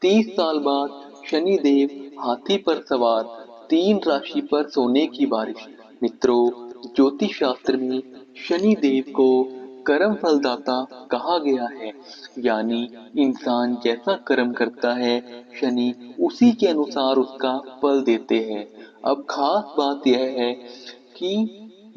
30 साल बाद शनि देव हाथी पर सवार, 3 राशि पर सोने की बारिश। मित्रों, ज्योतिष शास्त्र में शनि देव को कर्म फलदाता कहा गया है। यानी इंसान जैसा कर्म करता है, शनि उसी के अनुसार उसका फल देते हैं। अब खास बात यह है कि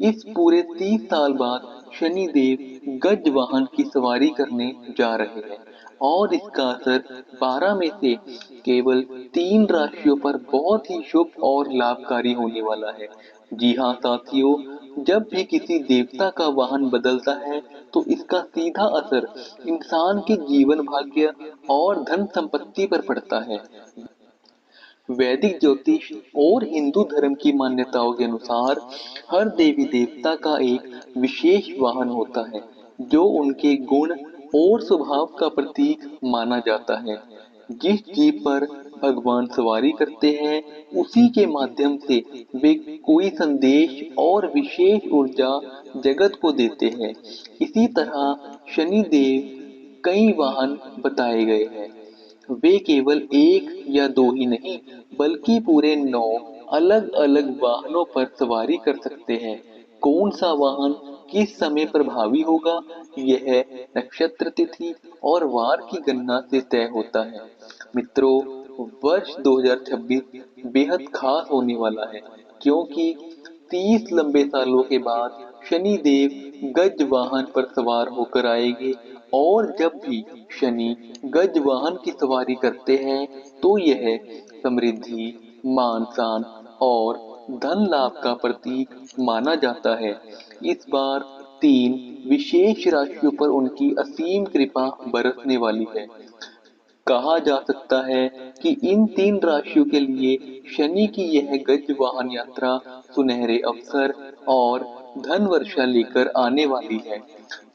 इस पूरे 30 साल बाद शनि देव गज वाहन की सवारी करने जा रहे हैं और इसका असर 12 में से केवल 3 राशियों पर बहुत ही शुभ और लाभकारी होने वाला है। जी हाँ साथियों, जब भी किसी देवता का वाहन बदलता है तो इसका सीधा असर इंसान के जीवन भाग्य और धन संपत्ति पर पड़ता है। वैदिक ज्योतिष और हिंदू धर्म की मान्यताओं के अनुसार हर देवी देवता का एक विशेष वाहन होता है जो उनके गुण और स्वभाव का प्रतीक माना जाता है। जिस जीव पर भगवान सवारी करते हैं उसी के माध्यम से वे कोई संदेश और विशेष ऊर्जा जगत को देते हैं। इसी तरह शनि देव कई वाहन बताए गए हैं। वे केवल एक या दो ही नहीं बल्कि पूरे 9 अलग अलग वाहनों पर सवारी कर सकते हैं। कौन सा वाहन किस समय प्रभावी होगा, यह नक्षत्र, तिथि और वार की गणना से तय होता है। मित्रों, वर्ष 2026 बेहद खास होने वाला है क्योंकि 30 लंबे सालों के बाद शनि देव गज वाहन पर सवार होकर आएंगे और जब भी शनि गज वाहन की सवारी करते हैं तो यह समृद्धि, मान सम्मान और धन लाभ का प्रतीक माना जाता है। इस बार 3 विशेष राशियों पर उनकी असीम कृपा बरसने वाली है। कहा जा सकता है कि इन 3 राशियों के लिए शनि की यह गज वाहन यात्रा सुनहरे अवसर और धन वर्षा लेकर आने वाली है।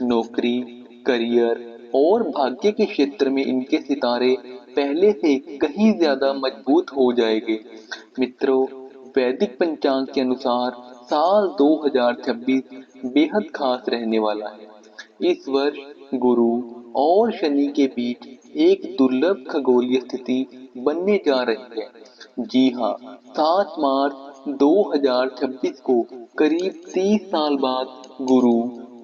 नौकरी, करियर और भाग्य के क्षेत्र में इनके सितारे पहले से कहीं ज्यादा मजबूत हो जाएंगे। मित्रों, वैदिक पंचांग के अनुसार साल 2026 बेहद खास रहने वाला है। इस वर्ष गुरु और शनि के बीच एक दुर्लभ खगोलीय स्थिति बनने जा रही है। जी हाँ, 7 मार्च 2026 को करीब 30 साल बाद गुरु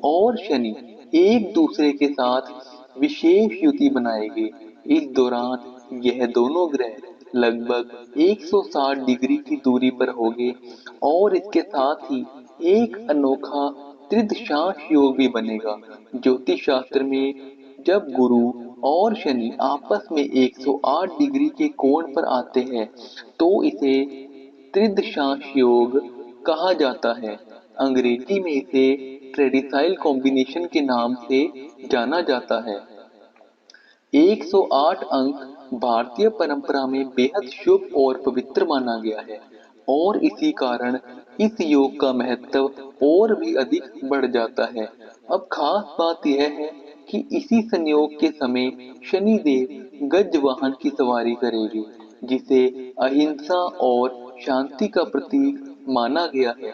और शनि एक दूसरे के साथ विशेष युति बनाएंगे। इस दौरान यह दोनों ग्रह लगभग 160 डिग्री की दूरी पर होंगे और इसके साथ ही एक अनोखा त्रिदशांश योग भी बनेगा। ज्योतिष शास्त्र में जब गुरु और शनि आपस में 108 डिग्री के कोण पर आते हैं तो इसे त्रिदशांश योग कहा जाता है। अंग्रेजी में इसे ट्रेडिसाइल कॉम्बिनेशन के नाम से जाना जाता है। 108 अंक भारतीय परंपरा में बेहद शुभ और पवित्र माना गया है और इसी कारण इस योग का महत्व और भी अधिक बढ़ जाता है। अब खास बात यह है कि इसी संयोग के समय शनि देव गज वाहन की सवारी करेंगे जिसे अहिंसा और शांति का प्रतीक माना गया है।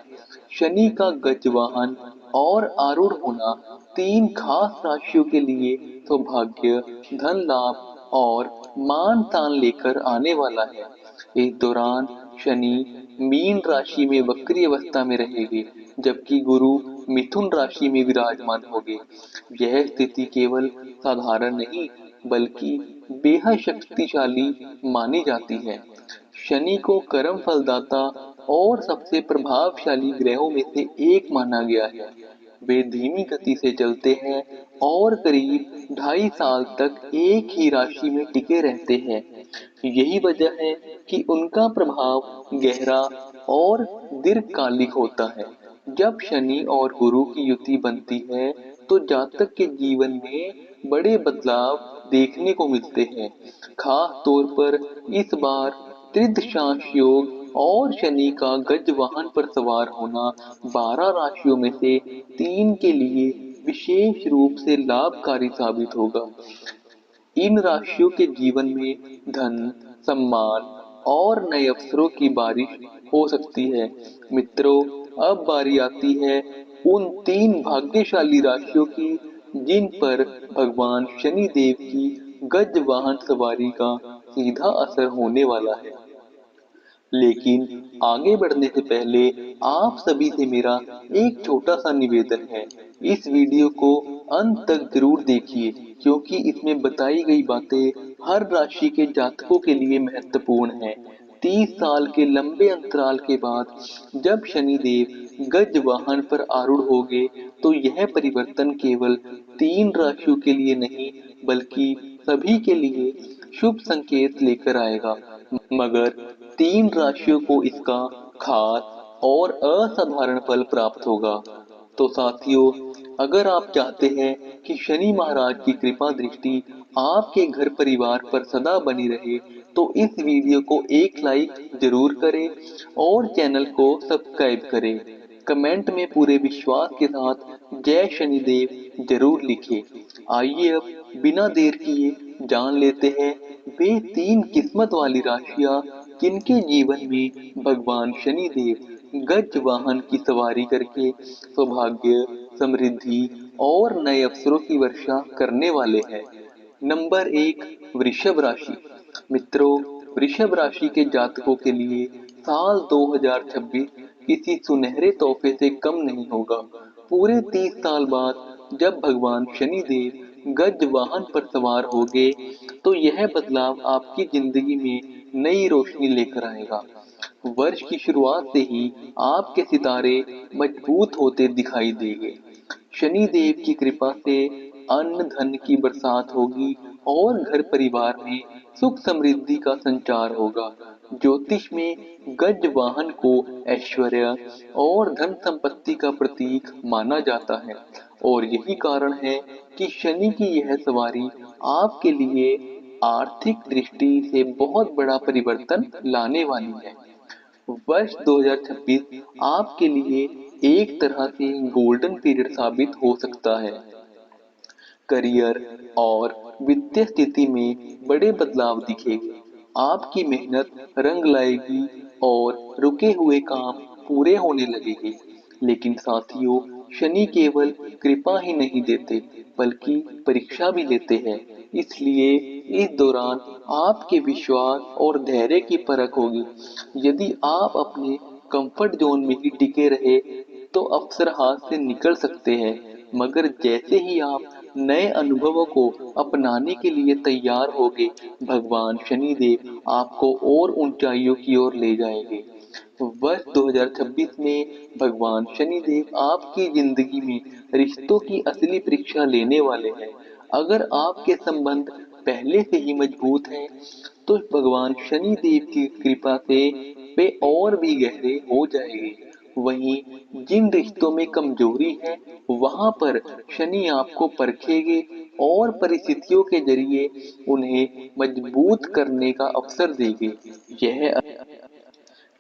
शनि का गज वाहन और आरूढ़ होना 3 खास राशियों के लिए सौभाग्य, धन लाभ और मान तान लेकर आने वाला है। इस दौरान शनि मीन राशि में वक्री अवस्था में रहेंगे जबकि गुरु मिथुन राशि में विराजमान होंगे। यह स्थिति केवल साधारण नहीं बल्कि बेहद शक्तिशाली मानी जाती है। शनि को कर्म फलदाता और सबसे प्रभावशाली ग्रहों में से एक माना गया है। वे धीमी गति से चलते हैं और करीब 2.5 साल तक एक ही राशि में टिके रहते हैं। यही वजह है कि उनका प्रभाव गहरा और दीर्घकालिक होता है। जब शनि और गुरु की युति बनती है तो जातक के जीवन में बड़े बदलाव देखने को मिलते हैं। खास तौर पर इस बार त्रिदशांश योग और शनि का गज वाहन पर सवार होना 12 राशियों में से 3 के लिए विशेष रूप से लाभकारी साबित होगा। इन राशियों के जीवन में धन, सम्मान और नए अवसरों की बारिश हो सकती है। मित्रों, अब बारी आती है उन 3 भाग्यशाली राशियों की जिन पर भगवान शनि देव की गज वाहन सवारी का सीधा असर होने वाला है। लेकिन आगे बढ़ने से पहले आप सभी से मेरा एक छोटा सा निवेदन है। इस वीडियो को अंत तक जरूर देखिए, क्योंकि इसमें बताई गई बातें हर राशि के जातकों के लिए महत्वपूर्ण है। 30 साल के लंबे अंतराल के बाद जब शनिदेव गज वाहन पर आरूढ़ होंगे, तो यह परिवर्तन केवल 3 राशियों के लिए नहीं, बल्कि सभी के लिए शुभ संकेत लेकर आएगा। मगर 3 राशियों को इसका खास और असाधारण फल प्राप्त होगा। तो साथियों, अगर आप चाहते हैं कि शनि महाराज की कृपा दृष्टि आपके घर परिवार पर सदा बनी रहे, तो इस वीडियो को एक लाइक जरूर करें और चैनल को सब्सक्राइब करें। कमेंट में पूरे विश्वास के साथ जय शनिदेव जरूर लिखें। आइए अब बिना देर किए जान लेते हैं वे 3 किस्मत वाली राशियां जिनके जीवन में भगवान शनिदेव गज वाहन की सवारी करके सौभाग्य, समृद्धि और नए अवसरों की वर्षा करने वाले हैं। नंबर 1, वृषभ राशि। मित्रों, वृषभ राशि के जातकों के लिए साल 2026 किसी सुनहरे तोहफे से कम नहीं होगा। पूरे 30 साल बाद जब भगवान शनिदेव गज वाहन पर सवार होंगे, तो यह बदलाव आपकी जिंदगी में नई रोशनी लेकर आएगा। वर्ष की शुरुआत से ही आपके सितारे मजबूत होते दिखाई देंगे। शनि देव की कृपा से अन्न धन की बरसात होगी और घर परिवार में सुख समृद्धि का संचार होगा। ज्योतिष में गज वाहन को ऐश्वर्य और धन संपत्ति का प्रतीक माना जाता है, और यही कारण है कि शनि की यह सवारी आपके लिए आर्थिक दृष्टि से बहुत बड़ा परिवर्तन लाने वाली है। वर्ष 2026 आपके लिए एक तरह से गोल्डन पीरियड साबित हो सकता है। करियर और वित्तीय स्थिति में बड़े बदलाव दिखेंगे। आपकी मेहनत रंग लाएगी और रुके हुए काम पूरे होने लगेंगे। लेकिन साथियों, शनि केवल कृपा ही नहीं देते, बल्कि परीक्षा भी लेते हैं। इसलिए इस दौरान आपके विश्वास और धैर्य की परख होगी। यदि आप अपने कंफर्ट जोन में ही टिके रहे, तो अवसर हाथ से निकल सकते हैं। मगर जैसे ही आप नए अनुभवों को अपनाने के लिए तैयार होगे, भगवान शनिदेव आपको और ऊंचाइयों की ओर ले जाएंगे। वर्ष 2026 में भगवान शनिदेव आपकी जिंदगी में रिश्तों की असली परीक्षा लेने वाले हैं। अगर आपके संबंध पहले से ही मजबूत हैं, तो भगवान शनि देव की कृपा से वे और भी गहरे हो जाएंगे। वहीं जिन रिश्तों में कमजोरी है, वहां पर शनि आपको परखेंगे और परिस्थितियों के जरिए उन्हें मजबूत करने का अवसर देंगे। यह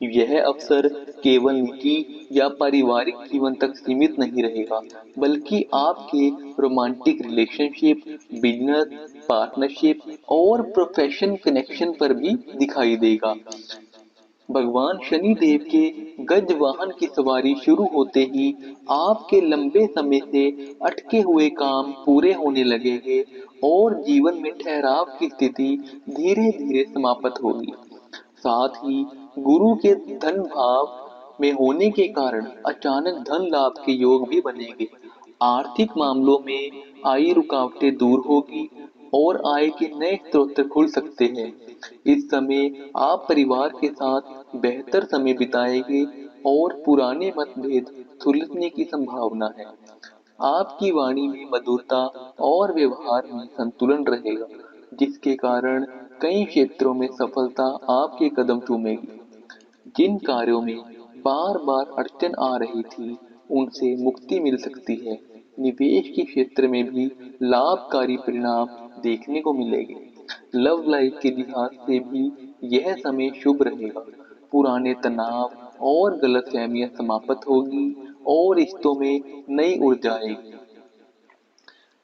यह अवसर केवल निजी या पारिवारिक जीवन तक सीमित नहीं रहेगा, बल्कि आपके रोमांटिक रिलेशनशिप, बिजनेस पार्टनरशिप और प्रोफेशन कनेक्शन पर भी दिखाई देगा। भगवान शनि देव के गज वाहन की सवारी शुरू होते ही आपके लंबे समय से अटके हुए काम पूरे होने लगेंगे और जीवन में ठहराव की स्थिति धीरे धीरे समाप्त होगी। साथ ही गुरु के धन भाव में होने के कारण अचानक धन लाभ के योग भी बनेंगे। आर्थिक मामलों में आई रुकावटें दूर होगी और आय के नए स्रोत खुल सकते हैं। इस समय आप परिवार के साथ बेहतर समय बिताएंगे और पुराने मतभेद सुलझने की संभावना है। आपकी वाणी में मधुरता और व्यवहार में संतुलन रहेगा, जिसके कारण कई क्षेत्रों में सफलता आपके कदम चूमेगी। जिन कार्यों में बार बार अड़चन आ रही थी, उनसे मुक्ति मिल सकती है। निवेश के क्षेत्र में भी लाभकारी परिणाम देखने को मिलेंगे। लव लाइफ के लिहाज से भी यह समय शुभ रहेगा। पुराने तनाव और गलतफहमियां समाप्त होगी और रिश्तों में नई ऊर्जा आएगी।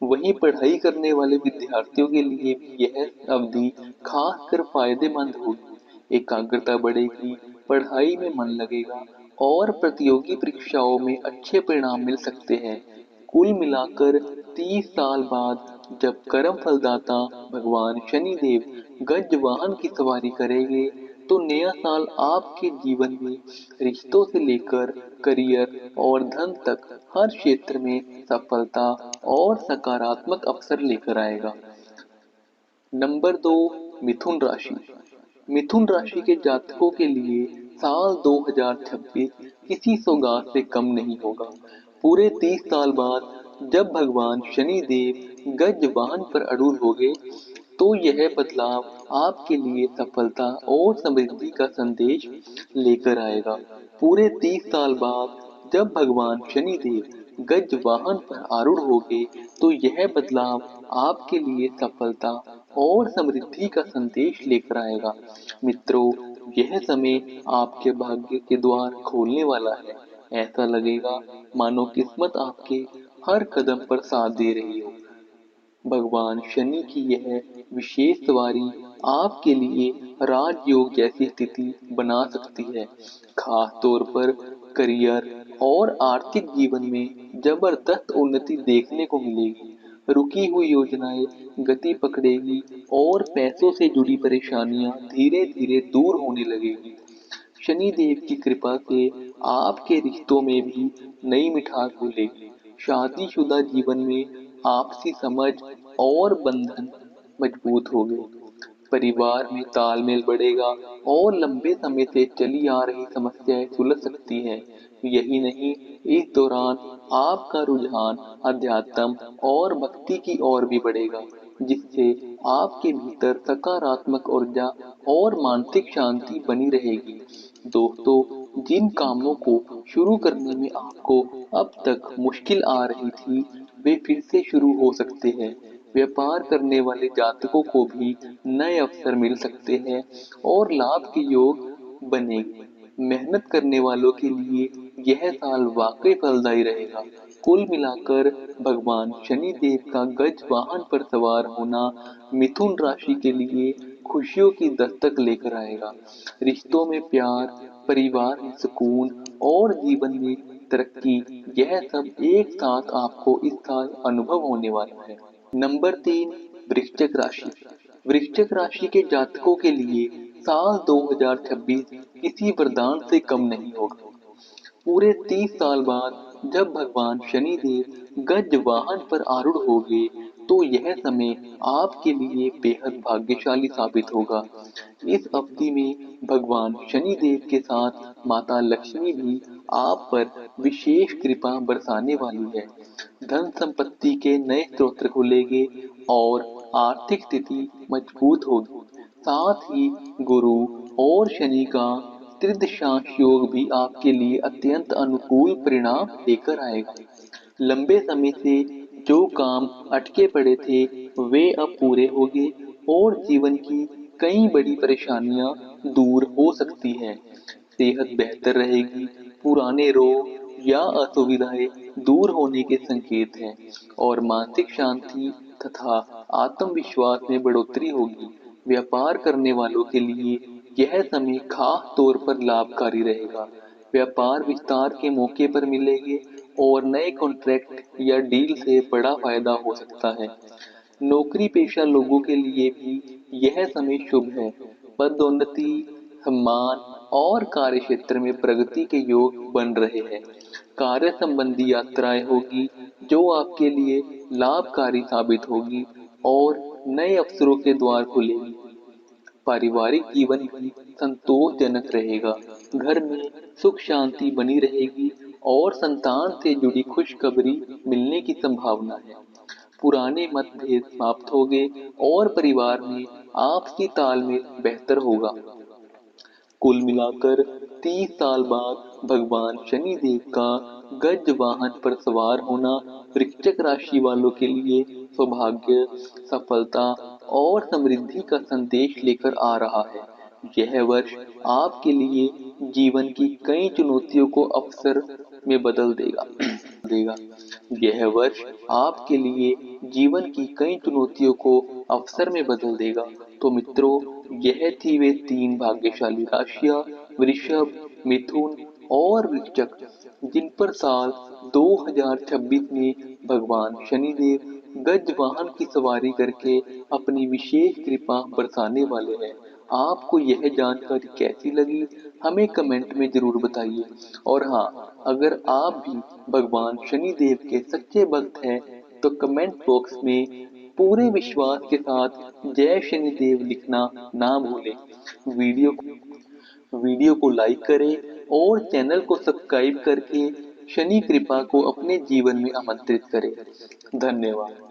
वहीं पढ़ाई करने वाले विद्यार्थियों के लिए भी यह अवधि खासकर फायदेमंद होगी। एकाग्रता बढ़ेगी, पढ़ाई में मन लगेगा और प्रतियोगी परीक्षाओं में अच्छे परिणाम मिल सकते हैं। कुल मिलाकर 30 साल बाद जब कर्म फलदाता भगवान शनि देव गज वाहन की सवारी करेंगे तो नया साल आपके जीवन में रिश्तों से लेकर करियर और धन तक हर क्षेत्र में सफलता और सकारात्मक अवसर लेकर आएगा। नंबर 2, मिथुन राशि। मिथुन राशि के जातकों के लिए साल 2026 किसी सौगात से कम नहीं होगा। पूरे 30 साल बाद जब भगवान शनि देव गज वाहन पर अड़ूर होंगे तो यह बदलाव आपके लिए सफलता और समृद्धि का संदेश लेकर आएगा। पूरे 30 साल बाद जब भगवान शनि देव गज वाहन पर आरूढ़ होंगे तो यह बदलाव आपके लिए सफलता और समृद्धि का संदेश लेकर आएगा। मित्रों, यह समय आपके भाग्य के द्वार खोलने वाला है। ऐसा लगेगा मानो किस्मत आपके हर कदम पर साथ दे रही हो। भगवान शनि की यह विशेष सवारी आपके लिए राजयोग जैसी स्थिति बना सकती है। खास तौर पर करियर और आर्थिक जीवन में जबरदस्त उन्नति देखने को मिलेगी। रुकी हुई योजनाएं गति पकड़ेगी और पैसों से जुड़ी परेशानियां धीरे धीरे दूर होने लगेगी। शनि देव की कृपा से आपके रिश्तों में भी नई मिठास घुलेगी। शादीशुदा जीवन में आपसी समझ और बंधन मजबूत होंगे। परिवार में तालमेल बढ़ेगा और लंबे समय से चली आ रही समस्याएं सुलझ सकती हैं। यही नहीं, इस दौरान आपका रुझान अध्यात्म और भक्ति की ओर भी बढ़ेगा, जिससे आपके भीतर सकारात्मक ऊर्जा और मानसिक शांति बनी रहेगी। दोस्तों, जिन कामों को शुरू करने में आपको अब तक मुश्किल आ रही थी, वे फिर से शुरू हो सकते हैं। व्यापार करने वाले जातकों को भी नए अवसर मिल सकते हैं और लाभ के योग बनेंगे। मेहनत करने वालों के लिए यह साल वाकई फलदायी रहेगा। कुल मिलाकर भगवान शनि देव का गज वाहन पर सवार होना मिथुन राशि के लिए खुशियों की दस्तक लेकर आएगा। रिश्तों में प्यार, परिवार में सुकून और जीवन में तरक्की, यह सब एक साथ आपको इस साल अनुभव होने वाला है। नंबर 3, वृश्चिक राशि। वृश्चिक राशि के जातकों के लिए साल 2026 किसी वरदान से कम नहीं होगा। पूरे 30 साल बाद जब भगवान शनि देव गज वाहन पर आरूढ़ होंगे तो यह समय आपके लिए बेहद भाग्यशाली साबित होगा। इस अवधि में भगवान शनि देव के साथ माता लक्ष्मी भी आप पर विशेष कृपा बरसाने वाली है। धन संपत्ति के नए स्रोत खुलेंगे और आर्थिक स्थिति मजबूत होगी। साथ ही गुरु और शनि का त्रिदशांश योग भी आपके लिए अत्यंत अनुकूल परिणाम लेकर आएगा। लंबे समय से जो काम अटके पड़े थे वे अब पूरे होंगे और जीवन की कई बड़ी परेशानियां दूर हो सकती हैं। सेहत बेहतर रहेगी, पुराने रोग या असुविधाएं दूर होने के संकेत हैं और मानसिक शांति तथा आत्मविश्वास में बढ़ोतरी होगी। व्यापार करने वालों के लिए यह समय खास तौर पर लाभकारी रहेगा। व्यापार विस्तार के मौके पर मिलेंगे और नए कॉन्ट्रैक्ट या डील से बड़ा फायदा हो सकता है। नौकरी पेशा लोगों के लिए भी यह समय शुभ है। पदोन्नति, सम्मान और कार्य क्षेत्र में प्रगति के योग बन रहे हैं। कार्य संबंधी यात्राएं होगी जो आपके लिए लाभकारी साबित होगी और नए अवसरों के द्वार खुलेगी। पारिवारिक जीवन भी संतोषजनक रहेगा। घर में सुख शांति बनी रहेगी और संतान से जुड़ी खुशखबरी मिलने की संभावना है। पुराने मतभेद समाप्त होंगे और परिवार में आपसी तालमेल बेहतर होगा। कुल मिलाकर 30 साल बाद भगवान शनि देव का गज वाहन पर सवार होना वृश्चिक राशि वालों के लिए सौभाग्य, सफलता और समृद्धि का संदेश लेकर आ रहा है। यह वर्ष आपके लिए जीवन की कई चुनौतियों को अवसर में बदल देगा देगा यह वर्ष आपके लिए जीवन की कई चुनौतियों को अवसर में बदल देगा। तो मित्रों, यह थी वे 3 भाग्यशाली राशियां वृषभ, मिथुन और वृश्चिक, जिन पर साल 2026 में भगवान शनिदेव गज वाहन की सवारी करके अपनी विशेष कृपा बरसाने वाले हैं। आपको यह जानकारी कैसी लगी हमें कमेंट में जरूर बताइए। और हाँ, अगर आप भी भगवान शनि देव के सच्चे भक्त हैं तो कमेंट बॉक्स में पूरे विश्वास के साथ जय शनि देव लिखना ना भूलें। वीडियो वीडियो को लाइक करें और चैनल को सब्सक्राइब करके शनि कृपा को अपने जीवन में आमंत्रित करें। धन्यवाद।